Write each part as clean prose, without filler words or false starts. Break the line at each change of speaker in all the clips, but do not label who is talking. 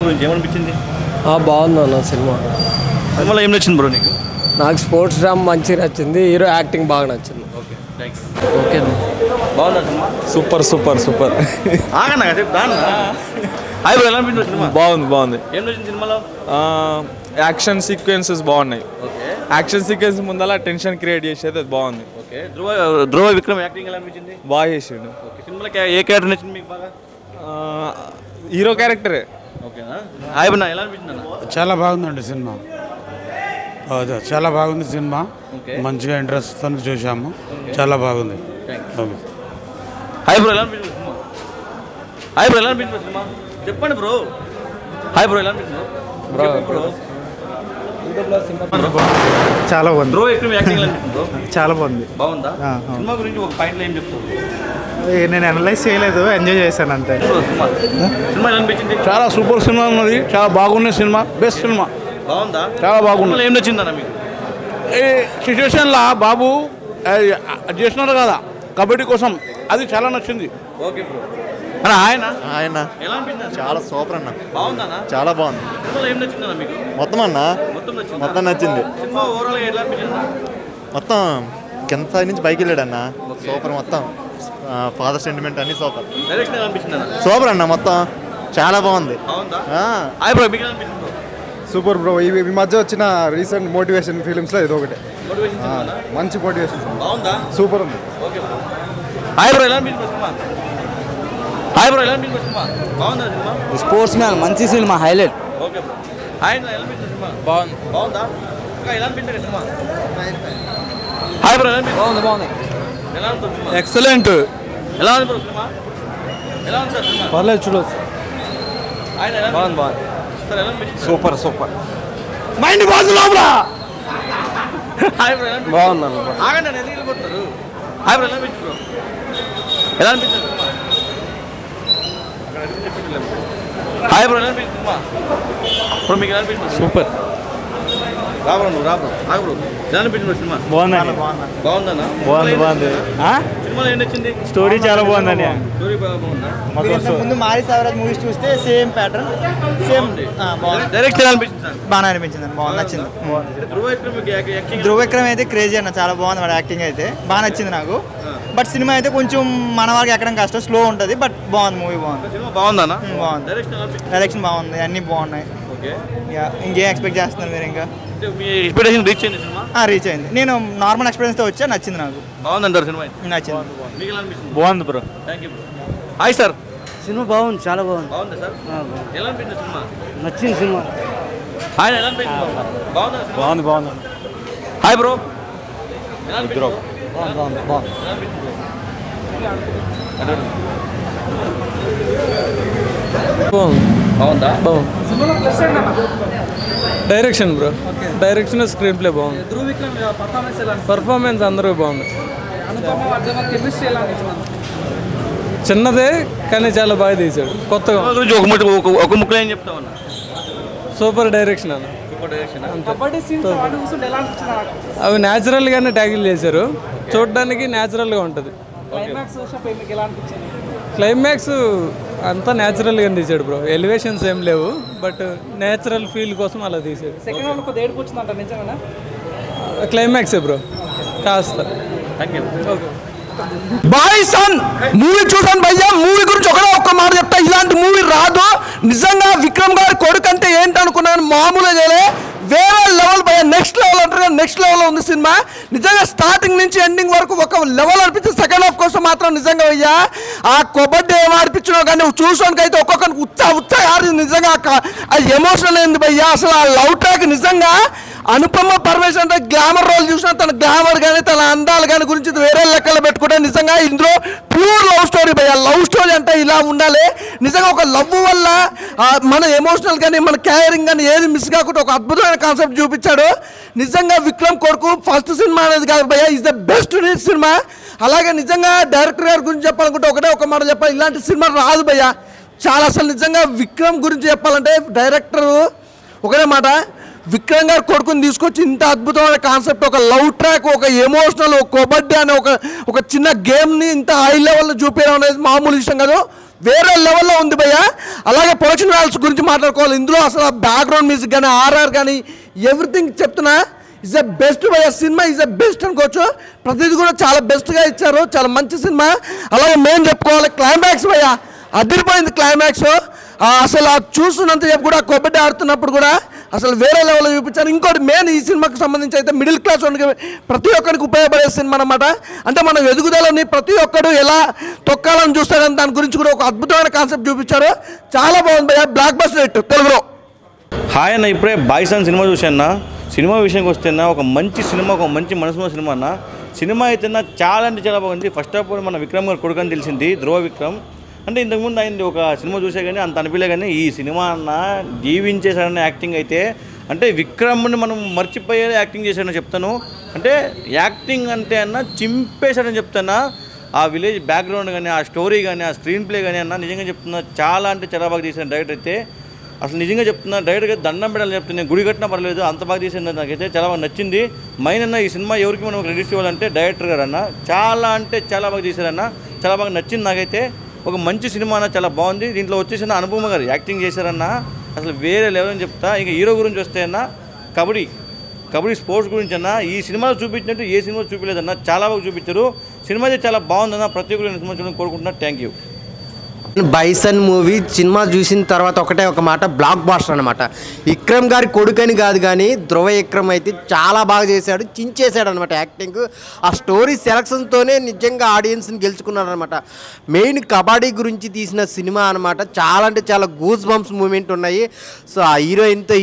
గురించి ఏమనిపించింది?
బాగుంది అన్న సినిమా.
సినిమాలో ఏం నచ్చింది బ్రో నీకు?
నాకు స్పోర్ట్స్ డ్రామా మంచిగా నచ్చింది, హీరో యాక్టింగ్ బాగా నచ్చింది.
Okay thanks. ఓకే బాగుందా సినిమా?
Super super super.
ఆగన్నా హాయ్ బ్రో, ఎలా అనిపించింది సినిమా?
బాగుంది బాగుంది.
ఏం నచ్చింది సినిమాలో?
యాక్షన్ సీక్వెన్సెస్ బాగున్నాయి. యాక్షన్ సీక్వెన్స్ ముందల టెన్షన్ క్రియేట్ చేసేది అది బాగుంది.
ఓకే ధ్రువ విక్రమ్ యాక్టింగ్ ఎలా అనిపించింది?
బాగా చేసిండు.
ఓకే సినిమాలో ఏ క్యారెక్టర్ నచ్చింది మీకు బాగా?
హీరో క్యారెక్టరే.
ఓకేనా? హాయ్ బ్రో, ఎలా అనిపించింది అన్న?
చాలా బాగుందండి సినిమా, చాలా బాగుంది సినిమా. మంచిగా ఇంట్రెస్ట్తో చూసాము, చాలా బాగుంది.
హాయ్ బ్రో, ఎలా అనిపించింది సినిమా? హాయ్ బ్రో, ఎలా అనిపించింది సినిమా? చెప్పండి బ్రో. హాయ్ బ్రో, ఎలా అనిపించింది బ్రో?
చాలా బాగుంది.
ధ్రువ విక్రమ్ యాక్టింగ్ ఎలా అనిపించింది బ్రో?
చాలా బాగుంది.
బాగుందా? సినిమా గురించి ఒక పాయింట్లో ఏం చెప్తావు?
నేను అనలైజ్ చేయలేదు, ఎంజాయ్ చేశాను అంతే.
సినిమా ఎలా అనిపించింది?
చాలా సూపర్ సినిమా ఉన్నది, చాలా బాగుంది సినిమా, బెస్ట్ సినిమా.
బాగుందా?
చాలా బాగుంది.
ఏం నచ్చిందన్న మీకు?
ఈ సిచ్యువేషన్లో బాబు చేస్తున్నారు కదా కబడ్డీ కోసం, అది చాలా నచ్చింది.
Okay bro. అన్న ఆయన ఎలా అనిపించింది?
చాలా సూపర్ అన్న.
బాగుందన్నా?
చాలా బాగుంది.
సినిమాలో ఏం నచ్చిందన్న మీకు?
మొత్తం అన్న మొత్తం నచ్చింది.
సినిమా ఓవరాల్ గా ఎలా అనిపించింది?
మొత్తం కింద స్థాయి నుంచి పైకి వెళ్ళాడన్న. సూపర్. మొత్తం ఫాదర్ సెంటిమెంట్ అన్ని సూపర్.
డైరెక్షన్ ఎలా అనిపించింది అన్న?
సూపర్ అన్న, మొత్తం చాలా బాగుంది.
బాగుందా? హాయ్ బ్రో, మీకు ఎలా అనిపించింది బ్రో?
Super bro. ఈ మధ్య వచ్చిన రీసెంట్ మోటివేషన్ ఫిలిమ్స్లో ఇది ఒకటే.
మోటివేషన్ సినిమానా?
మంచి మోటివేషన్.
బాగుందా?
సూపర్ ఉంది.
Okay bro. హాయ్ బ్రో, ఎలా అనిపించింది సినిమా? హాయ్ బ్రో, ఎలా అనిపించింది సినిమా? బాగుందా సినిమా?
స్పోర్ట్స్ మ్యాన్ మంచి cinema, highlight.
Okay bro. Hi ఎలా అనిపించింది సినిమా? బాగుందా? ఇంకా ఎలా అనిపించింది సినిమా? హాయ్ బ్రో, ఎలా అనిపించింది?
బాగుంది.
ఎలా అనిపించింది సినిమా?
ఎక్సలెంట్.
ఎలా ఉంది బ్రో సినిమా? ఎలా ఉంది సార్ సినిమా?
పర్లేదు, చూడొచ్చు.
హాయ్ ఎలా
బాగుంది.
సార్ ఎలా అనిపించింది?
Super super.
మైండ్ బాగుంది లోపల.
హాయ్ బ్రో, ఎలా అనిపించింది?
బాగుంది.
ఆగండి అన్న, ఎందుకు వెళ్ళిపోతారు? హాయ్ బ్రో, ఎలా అనిపించింది బ్రో? ఎలా అనిపించింది సినిమా? హాయ్ బ్రో, ఎలా అనిపించింది సినిమా? బ్రో మీకు ఎలా అనిపించింది?
సూపర్.
రాబ్రో నువ్వు రాబ్రో ఆగు బ్రో. ఎలా అనిపించింది బ్రో సినిమా?
బాగుందండి.
బాగుందన్న?
బాగుంది.
సినిమాలో ఏం నచ్చింది?
స్టోరీ చాలా బాగుందండి.
స్టోరీ బాగుందా?
ముందు మారి సావరాజ్ మూవీస్ చూస్తే సేమ్ ప్యాటర్న్, సేమ్ బాగుంది.
డైరెక్ట్ ఎలా అనిపించింది సార్?
బాగా అనిపించింది, బాగుంది, నచ్చింది.
ధ్రువ విక్రమ్ యాక్టింగ్
ధ్రువ విక్రమ్ అయితే క్రేజీ అన్న, చాలా బాగుంది వాడు యాక్టింగ్ అయితే, బాగా నచ్చింది నాకు. బట్ సినిమా అయితే కొంచెం మన వాళ్ళకి ఎక్కడం కష్టం, స్లో ఉంటుంది, బట్ బాగుంది, మూవీ బాగుంది.
సినిమా బాగుందన్న?
బాగుంది. డైరెక్షన్ బాగుంది, అన్నీ బాగున్నాయి.
ఓకే.
ఇంకేం ఎక్స్పెక్ట్ చేస్తున్నారు మీరు? ఇంకా
మీ ఎక్స్పెక్టేషన్ రీచ్ అయింది సినిమా?
రీచ్ అయింది. నేను నార్మల్ ఎక్స్పీరియన్స్తో వచ్చా, నచ్చింది నాకు.
బాగుందంటారు సినిమా?
నచ్చింది.
మీకు ఎలా అనిపిస్తుంది?
బాగుంది bro.
Thank you bro. Hi sir.
Cinema బాగుంది, చాలా బాగుంది.
బాగుందా సార్? ఎలా అనిపించింది సినిమా?
నచ్చింది సినిమా.
హాయ్ ఎలా అనిపించింది? బాగుందా సినిమా?
బాగుంది.
హాయ్ బ్రో, ఎలా అనిపించింది?
బాగుంది.
ఎలా అనిపించింది బ్రో? బాగుందా?
Direction bro, direction screen play బాగుంది. పర్ఫార్మెన్స్ అందరూ బాగుంది. చిన్నదే కానీ చాలా బాగా తీశాడు, కొత్తగా.
ఒక ముక్కలు ఏం చెప్తావు అన్న?
సూపర్ డైరెక్షన్ అన్న.
Super direction.
అవి న్యాచురల్గానే ట్యాకిల్ చేశారు, చూడడానికి న్యాచురల్గా ఉంటుంది. క్లైమాక్స్ అంతా న్యాచురల్గా తీసాడు బ్రో, ఎలివేషన్స్ ఏం లేవు, బట్ న్యాచురల్ ఫీల్ కోసం అలా తీసాడు. క్లైమాక్సే బ్రో కాస్త.
Thank you.
Okay.
Bison movie చూసాను భయ్యా. మూవీ గురించి ఒక్క మాట చెప్తా, ఇలాంటి మూవీ రాదు. నిజంగా విక్రమ్ గారి కొడుకు అంటే ఏంటనుకున్నాను, మామూలుగా చేయలే, వేరే లెవెల్ భయ్యా. నెక్స్ట్ లెవెల్ అంటారు, నెక్స్ట్ లెవెల్ ఉంది సినిమా. నిజంగా స్టార్టింగ్ నుంచి ఎండింగ్ వరకు ఒక లెవెల్ అనిపించింది. సెకండ్ హాఫ్ కోసం మాత్రం నిజంగా భయ్యా ఆ కబడ్డీ ఏం ఆడిపించినా కానీ చూసానికి అయితే ఒక్కొక్కరికి ఉత్సాహ ఆడింది. నిజంగా అది ఎమోషనల్ అయింది భయ్యా. అసలు ఆ లవ్ ట్రాక్ నిజంగా అనుపమ పరమేశ్వర్ అంటే గ్లామర్ రోల్ చూసినా తన గ్లామర్ కానీ తన అందాలు కానీ గురించి వేరే లెక్కలు పెట్టుకుంటే నిజంగా ఇందులో ప్యూర్ లవ్ స్టోరీ భయ్యా. లవ్ స్టోరీ అంటే ఇలా ఉండాలి. నిజంగా ఒక లవ్ వల్ల మన ఎమోషనల్ కానీ మన కేరింగ్ కానీ ఏది మిస్ కాకుండా ఒక అద్భుతమైన కాన్సెప్ట్ చూపించాడు. నిజంగా విక్రమ్ కొడుకు ఫస్ట్ సినిమా అనేది కాదు భయ్యా, ఈజ్ ద బెస్ట్ సినిమా. అలాగే నిజంగా డైరెక్టర్ గారి గురించి చెప్పాలనుకుంటే ఒక మాట చెప్పాలి, ఇలాంటి సినిమా రాదు భయ్యా. చాలా అసలు నిజంగా విక్రమ్ గురించి చెప్పాలంటే డైరెక్టరు ఒకటే మాట, విక్రమ్ గారు కొడుకుని తీసుకొచ్చి ఇంత అద్భుతమైన కాన్సెప్ట్, ఒక లవ్ ట్రాక్, ఒక ఎమోషనల్, ఒక కబడ్డీ అనే ఒక చిన్న గేమ్ని ఇంత హై లెవెల్లో చూపించడం అనేది మామూలు విషయం కాదు. వేరే లెవెల్లో ఉంది భయ్య. అలాగే ప్రొడక్షన్ వాల్యూస్ గురించి మాట్లాడుకోవాలి. ఇందులో అసలు బ్యాక్గ్రౌండ్ మ్యూజిక్ కానీ ఆర్ఆర్ కానీ ఎవ్రీథింగ్ చెప్తున్నా ఇస్ ద బెస్ట్ భయ్య. సినిమా ఇస్ ద బెస్ట్ అనుకోవచ్చు. ప్రతిదీ కూడా చాలా బెస్ట్గా ఇచ్చారు. చాలా మంచి సినిమా. అలాగే మేము చెప్పుకోవాలి క్లైమాక్స్ భయ్య, అదిరిపోయింది క్లైమాక్స్. అసలు చూస్తున్నంత చెప్పు కూడా కబడ్డీ ఆడుతున్నప్పుడు కూడా అసలు వేరే లెవెల్లో చూపించారు. ఇంకోటి మెయిన్ ఈ సినిమాకి సంబంధించి అయితే మిడిల్ క్లాస్ ప్రతి ఒక్కరికి ఉపయోగపడే సినిమా అనమాట. అంటే మన ఎదుగుదలని ప్రతి ఒక్కరు ఎలా తొక్కాలని చూస్తారని దాని గురించి కూడా ఒక అద్భుతమైన కాన్సెప్ట్ చూపించారు. చాలా బాగుంది భయ్య. బ్లాక్ బస్టర్ హిట్ తెలుగులో.
హాయ్ అన్న, ఇప్పుడే బాయ్సన్ సినిమా చూసాను. సినిమా విషయానికి వస్తే ఒక మంచి సినిమా, ఒక మంచి మనసున్న సినిమా అన్న. సినిమా అయితే చాలా అంటే చాలా బాగుంది. ఫస్ట్ ఆఫ్ ఆల్ మన విక్రమ్ గారు కొడుకు అని తెలిసింది, ధ్రువ విక్రమ్. అంటే ఇంతకుముందు ఆయన ఒక సినిమా చూసే కానీ అంత అనిపించలే, కానీ ఈ సినిమా అన్న జీవించేశాడన్న యాక్టింగ్ అయితే అంటే విక్రమ్ని మనం మర్చిపోయే యాక్టింగ్ చేశాడని చెప్తాను. అంటే యాక్టింగ్ అంటే అన్న చింపేశాడని చెప్తాను. ఆ విలేజ్ బ్యాక్గ్రౌండ్ కానీ, ఆ స్టోరీ కానీ, ఆ స్క్రీన్ ప్లే కానీ అన్న నిజంగా చెప్తున్నా చాలా అంటే చాలా బాగా చేశాను డైరెక్టర్ అయితే. అసలు నిజంగా చెప్తున్నా, డైరెక్ట్గా దండం పెట్టాలని చెప్తున్నాను. గుడి కట్టినా పర్లేదు, అంత బాగా చేసింది. నాకైతే చాలా బాగా నచ్చింది. మెయిన్ అన్న ఈ సినిమా ఎవరికి మనం క్రెడిట్స్ ఇవ్వాలంటే డైరెక్టర్ గారు అన్న. చాలా అంటే చాలా బాగా చేశారన్న. చాలా బాగా నచ్చింది నాకైతే. ఒక మంచి సినిమా అన్న, చాలా బాగుంది. దీంట్లో వచ్చేసిన అనుపమ గారు యాక్టింగ్ చేశారన్న, అసలు వేరే లెవెల్ అని చెప్తా. ఇంకా హీరో గురించి వస్తే అన్న కబడ్డీ స్పోర్ట్స్ గురించి అన్న ఈ సినిమాలో చూపించినట్టు ఏ సినిమా చూపించలేదన్న, చాలా బాగా చూపించారు. సినిమా అయితే చాలా బాగుందన్న. ప్రతి ఒక్కరు సినిమా చూడాలని కోరుకుంటున్నా. Thank you.
Bison movie cinema చూసిన తర్వాత ఒకటే ఒక మాట, బ్లాక్ బాస్టర్ అనమాట. విక్రమ్ గారి కొడుకని కాదు కానీ ధ్రువ విక్రమ్ అయితే చాలా బాగా చేశాడు, చించేశాడు అనమాట యాక్టింగ్. ఆ స్టోరీ సెలక్షన్తోనే నిజంగా ఆడియన్స్ని గెలుచుకున్నాడు అనమాట. మెయిన్ కబడ్డీ గురించి తీసిన సినిమా అనమాట. చాలా అంటే చాలా గూస్ బంప్స్ మూమెంట్ ఉన్నాయి. సో ఆ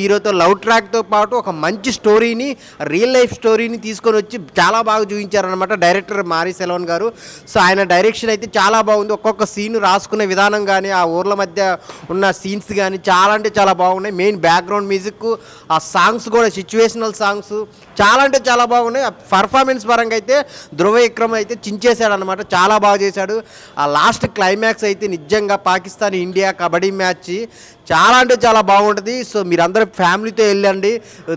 హీరోతో లవ్ ట్రాక్తో పాటు ఒక మంచి స్టోరీని, రియల్ లైఫ్ స్టోరీని తీసుకొని వచ్చి చాలా బాగా చూపించారనమాట డైరెక్టర్ మారీ సెల్వన్ గారు. సో ఆయన డైరెక్షన్ అయితే చాలా బాగుంది. ఒక్కొక్క సీన్ రాసుకునే విధానం కానీ, ఆ ఊర్ల మధ్య ఉన్న సీన్స్ కానీ చాలా అంటే చాలా బాగున్నాయి. మెయిన్ బ్యాక్గ్రౌండ్ మ్యూజిక్, ఆ సాంగ్స్ కూడా సిచ్యువేషనల్ సాంగ్స్ చాలా అంటే చాలా బాగున్నాయి. పర్ఫార్మెన్స్ పరంగా అయితే ధ్రువ విక్రమ్ అయితే చించేశాడు అనమాట. చాలా బాగా చేశాడు. ఆ లాస్ట్ క్లైమాక్స్ అయితే నిజంగా పాకిస్తాన్ ఇండియా కబడ్డీ మ్యాచ్ చాలా అంటే చాలా బాగుంటుంది. సో మీరందరూ ఫ్యామిలీతో వెళ్ళండి.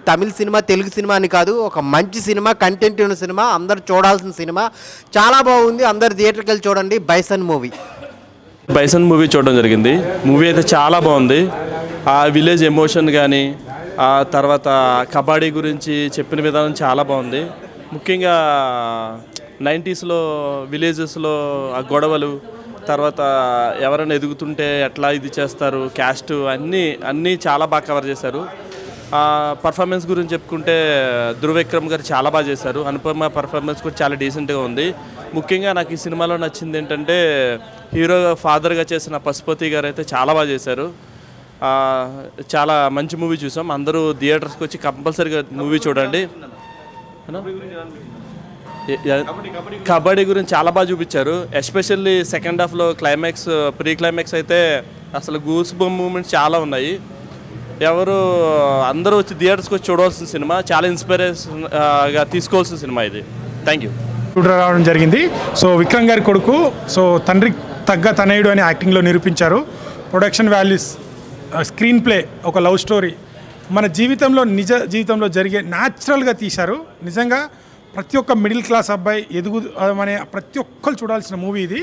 తమిళ సినిమా, తెలుగు సినిమా అని కాదు, ఒక మంచి సినిమా, కంటెంట్ ఉన్న సినిమా, అందరు చూడాల్సిన సినిమా. చాలా బాగుంది. అందరు థియేటర్కి వెళ్ళి చూడండి బైసన్ మూవీ
చూడడం జరిగింది. మూవీ అయితే చాలా బాగుంది. ఆ విలేజ్ ఎమోషన్ కానీ, ఆ తర్వాత కబడ్డీ గురించి చెప్పిన విధానం చాలా బాగుంది. ముఖ్యంగా 90స్లో విలేజెస్లో ఆ గొడవలు, తర్వాత ఎవరైనా ఎదుగుతుంటే ఎట్లా ఇది చేస్తారు, క్యాస్ట్ అన్నీ చాలా బాగా కవర్ చేశారు. పర్ఫార్మెన్స్ గురించి చెప్పుకుంటే ధ్రువ విక్రమ్ గారు చాలా బాగా చేశారు. అనుపమ పర్ఫార్మెన్స్ కూడా చాలా డీసెంట్గా ఉంది. ముఖ్యంగా నాకు ఈ సినిమాలో నచ్చింది ఏంటంటే హీరో ఫాదర్గా చేసిన పశుపతి గారు అయితే చాలా బాగా చేశారు. చాలా మంచి మూవీ చూసాం. అందరూ థియేటర్స్కి వచ్చి కంపల్సరీగా మూవీ చూడండి. కబడ్డీ గురించి చాలా బాగా చూపించారు. ఎస్పెషల్లీ సెకండ్ హాఫ్లో క్లైమాక్స్, ప్రీ క్లైమాక్స్ అయితే అసలు గూస్ బంప్ మూమెంట్స్ చాలా ఉన్నాయి. అందరూ వచ్చి థియేటర్స్కి వచ్చి చూడవలసిన సినిమా, చాలా ఇన్స్పిరేషన్గా తీసుకోవాల్సిన సినిమా ఇది. Thank you.
రావడం జరిగింది. సో విక్రమ్ గారి కొడుకు, సో తండ్రికి తగ్గ తనయుడు అని యాక్టింగ్లో నిరూపించారు. ప్రొడక్షన్ వాల్యూస్, స్క్రీన్ ప్లే, ఒక లవ్ స్టోరీ మన నిజ జీవితంలో జరిగే న్యాచురల్గా తీశారు. నిజంగా ప్రతి ఒక్క మిడిల్ క్లాస్ అబ్బాయి అనే ప్రతి ఒక్కరు చూడాల్సిన మూవీ ఇది.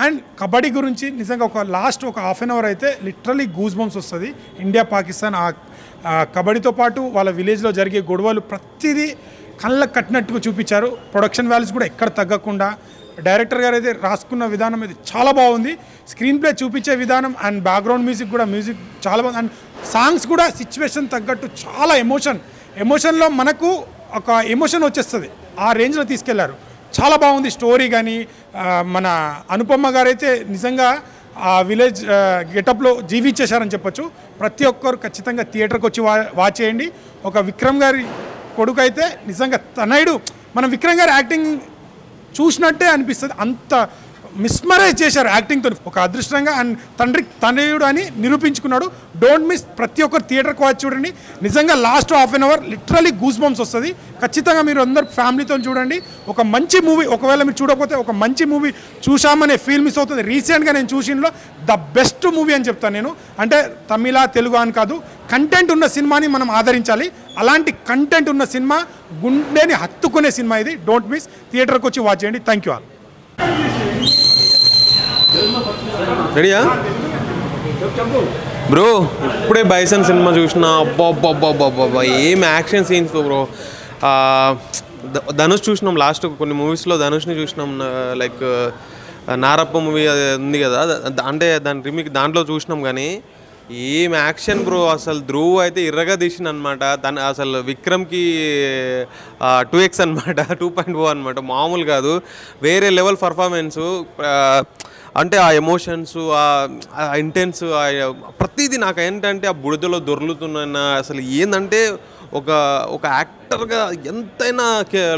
అండ్ కబడ్డీ గురించి నిజంగా ఒక లాస్ట్ ఒక హాఫ్ అన్ అవర్ అయితే లిటరలీ గూస్ బంప్స్ వస్తుంది. ఇండియా పాకిస్తాన్ కబడ్డీతో పాటు వాళ్ళ విలేజ్లో జరిగే గొడవలు ప్రతిదీ కళ్ళకు కట్టినట్టుగా చూపించారు. ప్రొడక్షన్ వాల్యూస్ కూడా ఎక్కడ తగ్గకుండా డైరెక్టర్ గారు అయితే రాసుకున్న విధానం అయితే చాలా బాగుంది. స్క్రీన్ ప్లే చూపించే విధానం అండ్ బ్యాక్గ్రౌండ్ మ్యూజిక్ చాలా బాగుంది. అండ్ సాంగ్స్ కూడా సిచ్యువేషన్ తగ్గట్టు చాలా ఎమోషన్లో మనకు ఒక ఎమోషన్ వచ్చేస్తుంది. ఆ రేంజ్లో తీసుకెళ్లారు. చాలా బాగుంది స్టోరీ. కానీ మన అనుపమ గారు అయితే నిజంగా ఆ విలేజ్ గెటప్లో జీవించేశారని చెప్పొచ్చు. ప్రతి ఒక్కరు ఖచ్చితంగా థియేటర్కి వచ్చి వాచ్ చేయండి. ఒక విక్రమ్ గారి కొడుకు అయితే నిజంగా తనయుడు, మనం విక్రమ్ గారి యాక్టింగ్ చూసినట్టే అనిపిస్తుంది. అంత మిస్మరైజ్ చేశారు యాక్టింగ్తో. ఒక అదృష్టంగా అండ్ తనయుడు అని నిరూపించుకున్నాడు. Don't miss. ప్రతి ఒక్కరు థియేటర్కి వచ్చి చూడండి. నిజంగా last half an hour literally goose bumps వస్తుంది. ఖచ్చితంగా మీరు అందరు ఫ్యామిలీతో చూడండి. ఒక మంచి మూవీ, ఒకవేళ మీరు చూడకపోతే ఒక మంచి మూవీ చూసామనే ఫీల్ మిస్ అవుతుంది. రీసెంట్గా నేను చూసినలో ద బెస్ట్ మూవీ అని చెప్తాను నేను. అంటే తమిళ, తెలుగు అని కాదు, కంటెంట్ ఉన్న సినిమాని మనం ఆదరించాలి. అలాంటి కంటెంట్ ఉన్న సినిమా, గుండెని హత్తుకునే సినిమా ఇది. Don't miss. థియేటర్కి వచ్చి వాచ్ చేయండి. Thank you all.
రెడీయా బ్రో? ఇప్పుడే బైసన్ సినిమా చూసిన, అబ్బా ఏం యాక్షన్ సీన్స్ బ్రో. ధనుష్ చూసినాం, లాస్ట్ కొన్ని మూవీస్లో ధనుష్ని చూసినాం, లైక్ నారప్ప మూవీ అది ఉంది కదా, అంటే దాని రిమిక్ దాంట్లో చూసినాం. కానీ ఏం యాక్షన్ బ్రో, అసలు ధ్రువ్ అయితే ఇర్రగా తీసిన అనమాట. అసలు విక్రమ్కి 2x అనమాట, 2.0 అనమాట, మామూలు కాదు, వేరే లెవెల్ పర్ఫార్మెన్సు. అంటే ఆ ఎమోషన్స్, ఆ ఇంటెన్స్, ప్రతిదీ నాకు ఏంటంటే ఆ బుడిదలో దొర్లుతున్న అసలు ఏంటంటే ఒక యాక్టర్గా ఎంతైనా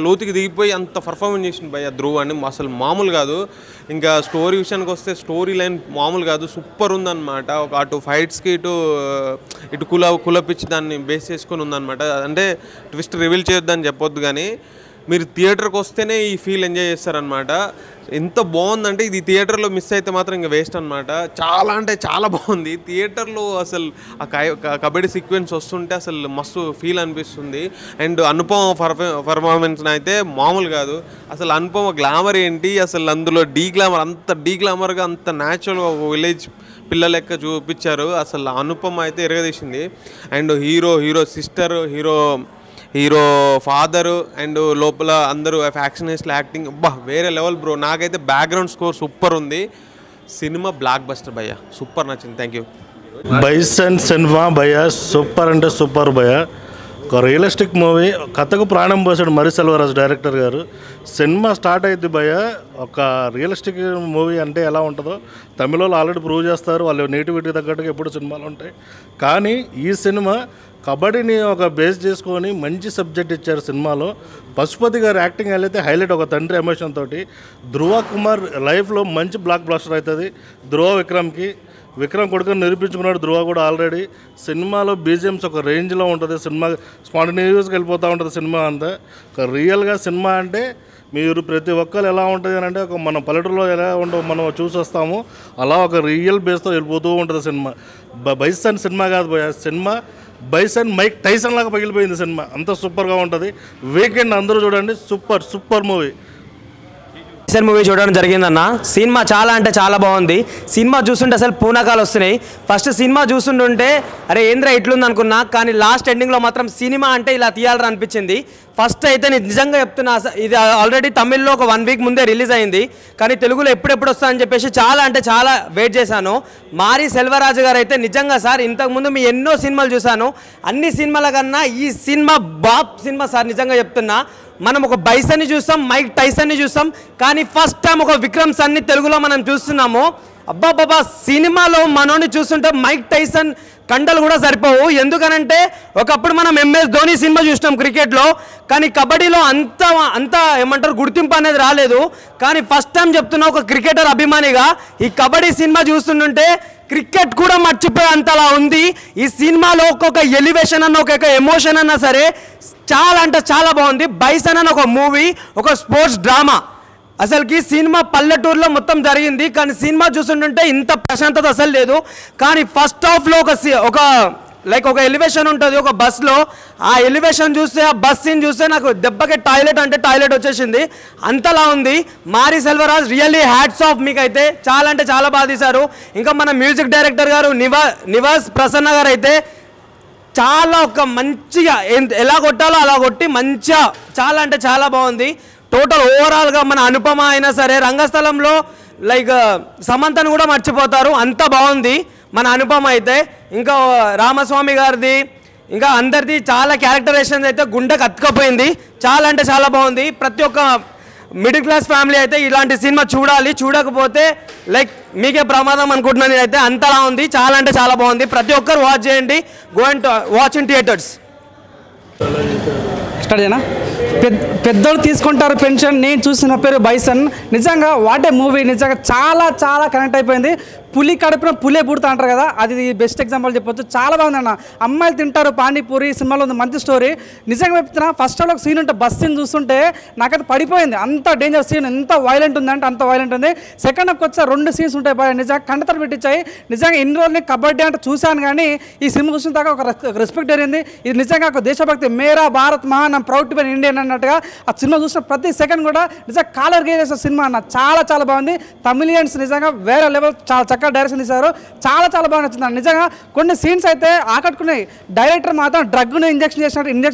లోతుకి దిగిపోయి అంత పర్ఫార్మెన్స్ చేసిన భయ్య ధ్రువ్ అని అసలు మామూలు కాదు. ఇంకా స్టోరీ విషయానికి వస్తే స్టోరీ లైన్ మామూలు కాదు, సూపర్ ఉందన్నమాట. అటు ఫైట్స్కి ఇటు కులపిచ్చి దాన్ని బేస్ చేసుకొని ఉందన్నమాట. అంటే ట్విస్ట్ రివీల్ చేయొద్దని చెప్పొద్దు, కానీ మీరు థియేటర్కి వస్తేనే ఈ ఫీల్ ఎంజాయ్ చేస్తారనమాట. ఎంత బాగుందంటే ఇది థియేటర్లో మిస్ అయితే మాత్రం ఇంకా వేస్ట్ అనమాట. చాలా అంటే చాలా బాగుంది థియేటర్లో. అసలు ఆ కబడ్డీ సీక్వెన్స్ వస్తుంటే అసలు మస్తు ఫీల్ అనిపిస్తుంది. అండ్ అనుపమ పర్ఫార్మెన్స్ అయితే మామూలు కాదు. అసలు అనుపమ గ్లామర్ ఏంటి, అసలు అందులో అంత డీ గ్లామర్గా అంత న్యాచురల్గా ఒక విలేజ్ పిల్ల లెక్క చూపించారు. అసలు అనుపమ అయితే ఎరగదీసింది. And hero sister, hero father and లోపల అందరూ ఫ్యాక్షనిస్ట్ల యాక్టింగ్ వేరే లెవెల్ బ్రో. నాకైతే బ్యాక్గ్రౌండ్ స్కోర్ సూపర్ ఉంది. సినిమా బ్లాక్ బస్టర్ భయ్య, సూపర్ నచ్చింది. Thank you.
బైసన్ సినిమా భయ్య సూపర్ అంటే సూపర్ భయ్య. ఒక రియలిస్టిక్ మూవీ, కథకు ప్రాణం పోసాడు మరి సెల్వరాజు డైరెక్టర్ గారు. సినిమా స్టార్ట్ అయింది భయ్య, ఒక రియలిస్టిక్ మూవీ అంటే ఎలా ఉంటుందో తమిళలో ఆల్రెడీ ప్రూవ్ చేస్తారు. వాళ్ళ నేటివిటీ తగ్గట్టుగా ఎప్పుడు సినిమాలు ఉంటాయి. కానీ ఈ సినిమా కబడ్డీని ఒక బేస్ చేసుకొని మంచి సబ్జెక్ట్ ఇచ్చారు సినిమాలో. పశుపతి గారి యాక్టింగ్ అయితే హైలైట్, ఒక తండ్రి ఎమోషన్ తోటి. ధ్రువ కుమార్ లైఫ్లో మంచి బ్లాక్ బ్లాస్టర్ అవుతుంది ధ్రువ విక్రమ్కి. విక్రమ్ కొడుకుని నిరూపించుకున్నాడు ధ్రువ కూడా ఆల్రెడీ. సినిమాలో బీజిఎమ్స్ ఒక రేంజ్లో ఉంటుంది, సినిమా స్పాంటేనియస్గా వెళ్ళిపోతూ ఉంటుంది సినిమా అంతా. ఒక రియల్గా సినిమా అంటే మీరు ప్రతి ఒక్కరు ఎలా ఉంటుంది అని అంటే ఒక మన పల్లెటూరులో ఎలా ఉండవు మనం చూసి వస్తాము, అలా ఒక రియల్ బేస్తో వెళ్ళిపోతూ ఉంటుంది సినిమా. బైసన్ సినిమా కాదు భయ, సినిమా బైసన్ మైక్ టైసన్ లాగా పగిలిపోయింది సినిమా, అంత సూపర్గా ఉంటుంది. వీకెండ్ అందరూ చూడండి, సూపర్ మూవీ.
బైసన్ మూవీ చూడడం జరిగిందన్న. సినిమా చాలా అంటే చాలా బాగుంది. సినిమా చూస్తుంటే అసలు పూనకాలు వస్తున్నాయి. ఫస్ట్ సినిమా చూస్తుంటే అరే ఏంద్ర ఇట్లుంది అనుకున్నా, కానీ లాస్ట్ ఎండింగ్లో మాత్రం సినిమా అంటే ఇలా తీయాలని అనిపించింది. ఫస్ట్ అయితే నేను నిజంగా చెప్తున్నా, ఇది ఆల్రెడీ తమిళ్లో ఒక 1 వీక్ ముందే రిలీజ్ అయింది, కానీ తెలుగులో ఎప్పుడెప్పుడు వస్తా అని చెప్పేసి చాలా అంటే చాలా వెయిట్ చేశాను. మారి సెల్వరాజు గారు అయితే నిజంగా సార్, ఇంతకుముందు మీ ఎన్నో సినిమాలు చూశాను, అన్ని సినిమాల కన్నా ఈ సినిమా సినిమా సార్. నిజంగా చెప్తున్నా, మనం ఒక బైసన్ని చూస్తాం, మైక్ టైసన్ని చూస్తాం, కానీ ఫస్ట్ టైం ఒక విక్రమ్ సన్ని తెలుగులో మనం చూస్తున్నాము. అబ్బాబాబా సినిమాలో మనోని చూస్తుంటే మైక్ టైసన్ కండలు కూడా సరిపోవు. ఎందుకనంటే ఒకప్పుడు మనం MS ధోని సినిమా చూసినాం క్రికెట్లో, కానీ కబడ్డీలో అంత ఏమంటారు గుర్తింపు అనేది రాలేదు. కానీ ఫస్ట్ టైం చెప్తున్నా, ఒక క్రికెటర్ అభిమానిగా ఈ కబడ్డీ సినిమా చూస్తుంటే క్రికెట్ కూడా మర్చిపోయే అంతలా ఉంది. ఈ సినిమాలో ఒక్కొక్క ఎలివేషన్ అన్న, ఒక్కొక్క ఎమోషన్ అన్నా సరే చాలా అంటే చాలా బాగుంది. బైసన్ అని ఒక మూవీ, ఒక స్పోర్ట్స్ డ్రామా. అసలుకి సినిమా పల్లెటూరులో మొత్తం జరిగింది, కానీ సినిమా చూస్తుంటే ఇంత ప్రశాంతత అసలు లేదు. కానీ ఫస్ట్ హాఫ్లో ఒక ఎలివేషన్ ఉంటుంది ఒక బస్లో. ఆ ఎలివేషన్ చూస్తే, ఆ బస్ సీన్ చూస్తే నాకు దెబ్బకి టాయిలెట్ వచ్చేసింది, అంతలా ఉంది. మారి సెల్వరాజ్ రియల్లీ హ్యాట్స్ ఆఫ్ మీకైతే, చాలా అంటే చాలా బాగా తీశారు. ఇంకా మన మ్యూజిక్ డైరెక్టర్ గారు నివాస్ ప్రసన్న గారు అయితే చాలా ఒక మంచిగా ఎలా కొట్టాలో అలా కొట్టి మంచిగా చాలా అంటే చాలా బాగుంది. టోటల్ ఓవరాల్గా మన అనుపమ అయినా సరే రంగస్థలంలో లైక్ సమంతను కూడా మర్చిపోతారు, అంత బాగుంది మన అనుపమ అయితే. ఇంకా రామస్వామి గారిది ఇంకా అందరిది చాలా క్యారెక్టరైజేషన్స్ అయితే గుండెకి అతుకపోయింది, చాలా అంటే చాలా బాగుంది. ప్రతి ఒక్క మిడిల్ క్లాస్ ఫ్యామిలీ అయితే ఇలాంటి సినిమా చూడాలి, చూడకపోతే లైక్ మీకే ప్రమాదం అనుకుంటున్నాను నేనైతే. అంతలా ఉంది, చాలా అంటే చాలా బాగుంది. ప్రతి ఒక్కరు వాచ్ చేయండి, go and watch in theatres.
Start చేయనా? పెద్దోళ్ళు తీసుకుంటారు పెన్షన్. నేను చూసిన పేరు బైసన్. నిజంగా వాటే మూవీ, నిజంగా చాలా చాలా కనెక్ట్ అయిపోయింది. పులి కడుపున పులే పుడతా అంటారు కదా, అది బెస్ట్ ఎగ్జాంపుల్ చెప్పొచ్చు. చాలా బాగుంది అన్న. అమ్మాయిలు తింటారు పానీపూరి సినిమాలో ఉంది, మంచి స్టోరీ. నిజంగా చెప్తున్నా, ఫస్ట్ ఆఫ్ ఒక సీన్ ఉంటే బస్ సీన్ చూస్తుంటే నాకైతే పడిపోయింది. అంత డేంజర్ సీన్, ఎంత వైలెంట్ ఉంది అంటే అంత వైలెంట్ ఉంది. సెకండ్ హాఫ్కి వచ్చే 2 సీన్స్ ఉంటాయి బాగా, నిజంగా కంటతలు పెట్టించాయి. నిజంగా ఇన్ని రోజులు కబడ్డీ అంటే చూశాను కానీ ఈ సినిమా చూసిన దాకా ఒక రెస్పెక్ట్ జరిగింది. ఇది నిజంగా ఒక దేశభక్తి, మేరా భారత్ మహాన్, ప్రౌడ్ టు బి ఇండియన్ అన్నట్టుగా ఆ సినిమా చూసిన ప్రతి సెకండ్ కూడా నిజంగా కాలర్ గేజ్ చేసిన సినిమా అన్న. చాలా చాలా బాగుంది. తమిళియన్స్ నిజంగా వేరే లెవెల్, చాలా చక్కగా డైరెక్షన్ తీశారు. చాలా చాలా బాగా నచ్చింది. నిజంగా కొన్ని సీన్స్ అయితే ఆకట్టుకున్నాయి. డైరెక్టర్ మాత్రం డ్రగ్ను ఇంజెక్ట్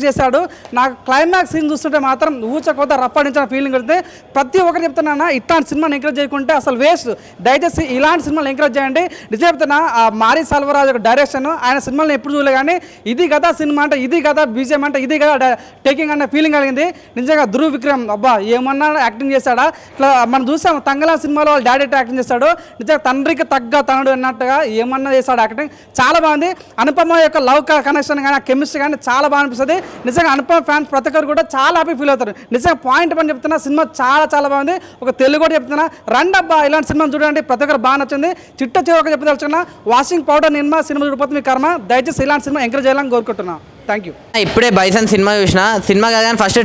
చేశాడు. నాకు క్లైమాక్స్ సీన్ చూస్తుంటే మాత్రం ఊచకోత రప్పడించిన ఫీలింగ్ వస్తే ప్రతి ఒక్కరు చెప్తున్నా, ఇట్లాంటి సినిమాని ఎంకరేజ్ చేయకుంటే అసలు వేస్ట్. దయచేసి ఇలాంటి సినిమాలు ఎంకరేజ్ చేయండి. నిజం చెప్తున్నా, ఆ మారి సెల్వరాజు డైరెక్షన్, ఆయన సినిమాలను ఎప్పుడు చూడలే కానీ ఇది కదా సినిమా అంటే, ఇది కదా బీజేఎం అంటే, ఇది కదా టేకింగ్ అనే ఫీలింగ్ కలిగింది. నిజంగా ధృవ్ విక్రమ్ అబ్బా ఏమన్నా యాక్టింగ్ చేశాడా. ఇట్లా మనం చూసాం తంగళ సినిమాలో వాళ్ళ డాడీ యాక్టింగ్ చేస్తాడు. నిజంగా తండ్రికి తగ్గ తనడు అన్నట్టుగా ఏమన్నా చేశాడు యాక్టింగ్. చాలా బాగుంది. అనుపమ యొక్క లవ్ కనెక్షన్ కానీ, కెమిస్ట్రీ కానీ చాలా బాగా అనిపిస్తుంది. నిజంగా అనుపమ ఫ్యాన్స్ ప్రతి ఒక్కరు కూడా చాలా హ్యాపీ ఫీల్ అవుతారు. నిజంగా పాయింట్ పని చెప్తున్నా, సినిమా చాలా చాలా బాగుంది. ఒక తెలుగు కూడా చెప్తున్నా, రండి అబ్బా ఇలాంటి సినిమా చూడండి, ప్రతి ఒక్కరు బాగా నచ్చింది. చిట్ట చివరికి చెప్పదలుచుకున్నా, వాషింగ్ పౌడర్ నిర్మా సినిమా చూడకపోతే మీ కర్మ. దయచేసి ఇలాంటి సినిమా ఎంకరేజ్ చేయాలని కోరుకుంటున్నా. Thank you.
ఇప్పుడే బైసన్ సినిమా చూసిన. సినిమా కానీ ఫస్ట్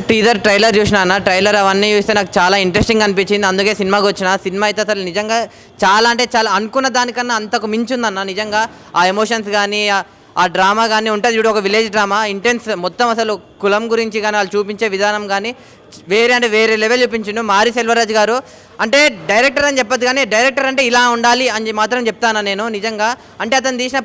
ట్రైలర్ చూసిన అన్న. ట్రైలర్ అవన్నీ చూస్తే నాకు చాలా ఇంట్రెస్టింగ్ అనిపించింది, అందుకే సినిమాకి వచ్చిన. సినిమా అయితే అసలు నిజంగా చాలా అంటే చాలా అనుకున్న దానికన్నా అంతకు మించుందన్న. నిజంగా ఆ ఎమోషన్స్ కానీ, ఆ డ్రామా కానీ ఉంటుంది చూడు, ఒక విలేజ్ డ్రామా ఇంటెన్స్ మొత్తం. అసలు కులం గురించి కానీ వాళ్ళు చూపించే విధానం కానీ వేరే లెవెల్ చూపించిండు మారి సెల్వరాజ్ గారు. అంటే డైరెక్టర్ అని చెప్పదు కానీ, డైరెక్టర్ అంటే ఇలా ఉండాలి అని మాత్రం చెప్తాను నేను. నిజంగా అంటే అతను తీసిన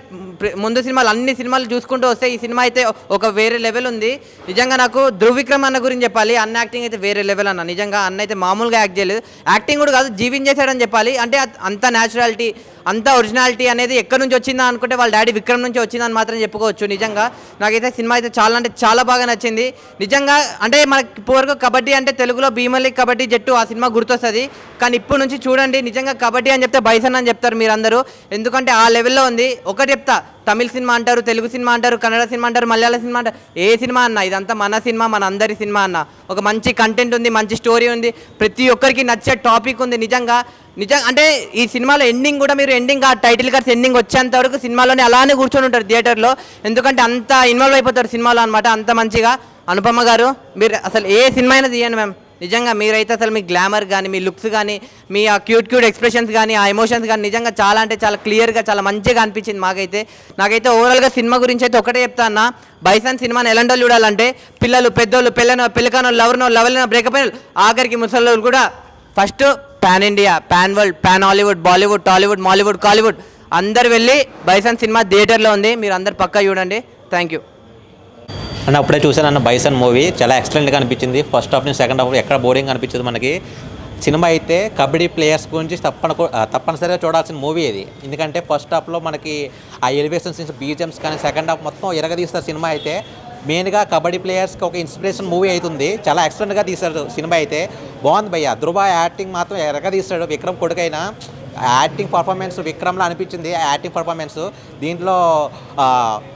ముందు సినిమాలు అన్ని సినిమాలు చూసుకుంటూ వస్తే ఈ సినిమా అయితే ఒక వేరే లెవెల్ ఉంది. నిజంగా నాకు ధృవ్ విక్రమ్ అన్న గురించి చెప్పాలి. అన్న యాక్టింగ్ అయితే వేరే లెవెల్ అన్న. నిజంగా అన్న అయితే మామూలుగా యాక్ట్ చేయలేదు, యాక్టింగ్ కూడా కాదు జీవించేశాడని చెప్పాలి. అంటే అంత న్యాచురాలిటీ, అంత ఒరిజినాలిటీ అనేది ఎక్కడి నుంచి వచ్చిందా అనుకుంటే వాళ్ళ డాడీ విక్రమ్ నుంచి వచ్చిందని మాత్రం చెప్పుకోవచ్చు. నిజంగా నాకైతే సినిమా అయితే చాలా అంటే చాలా బాగా నచ్చింది. నిజంగా అంటే మనకి ఇప్పటివరకు కబడ్డీ అంటే తెలుగులో భీమలి కబడ్డీ జట్టు ఆ సినిమా గుర్తొస్తుంది. కానీ ఇప్పుడు నుంచి చూడండి, నిజంగా కబడ్డీ అని చెప్తే బైసన్ అని చెప్తారు మీరందరూ. ఎందుకంటే ఆ లెవెల్లో ఉంది. ఒకటి చెప్తా, తమిళ సినిమా అంటారు, తెలుగు సినిమా అంటారు, కన్నడ సినిమా అంటారు, మలయాళ సినిమా అంటారు, ఏ సినిమా అన్న ఇదంతా మన సినిమా, మన అందరి సినిమా అన్న. ఒక మంచి కంటెంట్ ఉంది, మంచి స్టోరీ ఉంది, ప్రతి ఒక్కరికి నచ్చే టాపిక్ ఉంది. నిజంగా అంటే ఈ సినిమాలో ఎండింగ్ కూడా మీరు ఎండింగ్ ఆ టైటిల్ కార్డ్స్ ఎండింగ్ వచ్చేంత వరకు సినిమాలోనే అలానే కూర్చొని ఉంటారు థియేటర్లో. ఎందుకంటే అంత ఇన్వాల్వ్ అయిపోతారు సినిమాలో అనమాట, అంత మంచిగా. అనుపమ గారు మీరు అసలు ఏ సినిమా అయినా తీయండి మ్యామ్. నిజంగా మీరైతే అసలు మీ గ్లామర్ కానీ, మీ లుక్స్ కానీ, మీ ఆ క్యూట్ ఎక్స్ప్రెషన్స్ కానీ, ఆ ఎమోషన్స్ కానీ నిజంగా చాలా అంటే చాలా క్లియర్గా చాలా మంచిగా అనిపించింది మాకైతే. నాకైతే ఓవరాల్గా సినిమా గురించి అయితే ఒకటే చెప్తా అన్న, బైసన్ సినిమాని ఎలాంటి వాళ్ళు చూడాలంటే పిల్లలు, పెద్దోళ్ళు, పెళ్ళికానో, లవర్నో, లవల్నో, బ్రేకప్ అయిన ఆఖరికి ముసలోళ్ళు కూడా. First pan India, pan world, pan Hollywood, Bollywood, Tollywood, Mollywood, Kollywood అందరు వెళ్ళి బైసన్ సినిమా థియేటర్లో ఉంది, మీరు అందరు పక్కా చూడండి. థ్యాంక్ యూ
అన్న. అప్పుడే చూసాను అన్న బైసన్ మూవీ, చాలా ఎక్సలెంట్గా అనిపించింది. ఫస్ట్ హాఫ్ నుంచి సెకండ్ హాఫ్ ఎక్కడ బోరింగ్ అనిపించదు మనకి. సినిమా అయితే కబడ్డీ ప్లేయర్స్ గురించి తప్పనిసరిగా చూడాల్సిన మూవీ ఇది. ఎందుకంటే ఫస్ట్ హాఫ్లో మనకి ఆ ఎలివేషన్ సీన్స్, బీజిఎమ్స్ కానీ, సెకండ్ హాఫ్ మొత్తం ఎరగదీస్తారు సినిమా అయితే. మెయిన్గా కబడ్డీ ప్లేయర్స్కి ఒక ఇన్స్పిరేషన్ మూవీ అవుతుంది. చాలా ఎక్సలెంట్గా తీశారు సినిమా అయితే. బాగుంది భయ్య. ధృవ యాక్టింగ్ మాత్రం ఎరగదీస్తాడు. విక్రమ్ కొడుకైనా యాక్టింగ్ పర్ఫార్మెన్స్ విక్రమ్లో అనిపించింది. యాక్టింగ్ పర్ఫార్మెన్స్ దీంట్లో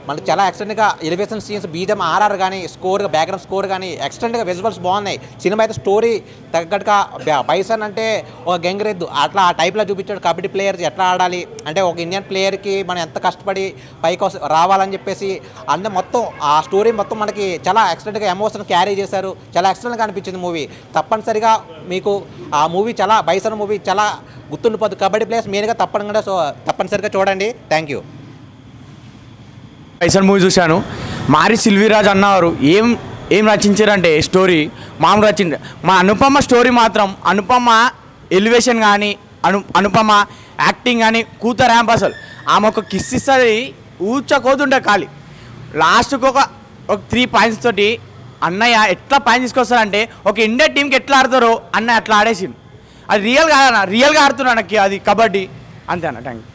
మనకి చాలా ఎక్స్టెంట్గా ఎలివేషన్ సీన్స్, బీజం, ఆర్ఆర్ కానీ, స్కోర్, బ్యాక్గ్రౌండ్ స్కోర్ కానీ ఎక్స్టెంట్గా విజువల్స్ బాగున్నాయి. సినిమా అయితే స్టోరీ తగ్గట్టుగా బైసన్ అంటే ఒక గంగిరెద్దు అట్లా ఆ టైప్లో చూపించాడు. కబడ్డీ ప్లేయర్స్ ఎట్లా ఆడాలి అంటే, ఒక ఇండియన్ ప్లేయర్కి మనం ఎంత కష్టపడి పైకి రావాలని చెప్పేసి అన్నీ మొత్తం ఆ స్టోరీ మొత్తం మనకి చాలా ఎక్స్టెంట్గా ఎమోషన్ క్యారీ చేశారు. చాలా ఎక్స్టెంట్గా అనిపించింది మూవీ. తప్పనిసరిగా మీకు ఆ మూవీ చాలా బైసన్ మూవీ చాలా గుర్తుండిపోద్దు. కబడ్డీ ప్లేయర్స్ మెయిన్గా తప్పనిసరిగా చూడండి. Thank you.
బైసన్ మూవీ చూశాను. మారి సెల్వరాజ్ అన్నవారు ఏం రచించారంటే స్టోరీ మామూలు రచించారు. మా అనుపమ స్టోరీ మాత్రం, అనుపమ ఎలివేషన్ కానీ, అనుపమ యాక్టింగ్ కానీ కూతురు ర్యాంప్. అసలు ఆమె ఒక కిస్ ఇస్తుంది, ఊచకోతుండే ఖాళీ. లాస్ట్కి ఒక 3 పాయింట్స్ తోటి అన్నయ్య ఎట్లా పాయింట్ తీసుకొస్తారంటే, ఒక ఇండియా టీంకి ఎట్లా ఆడతారో అన్నయ్య అట్లా ఆడేసింది. అది రియల్గా ఆడుతున్నాను అది కబడ్డీ అంతే అన్న. Thank you.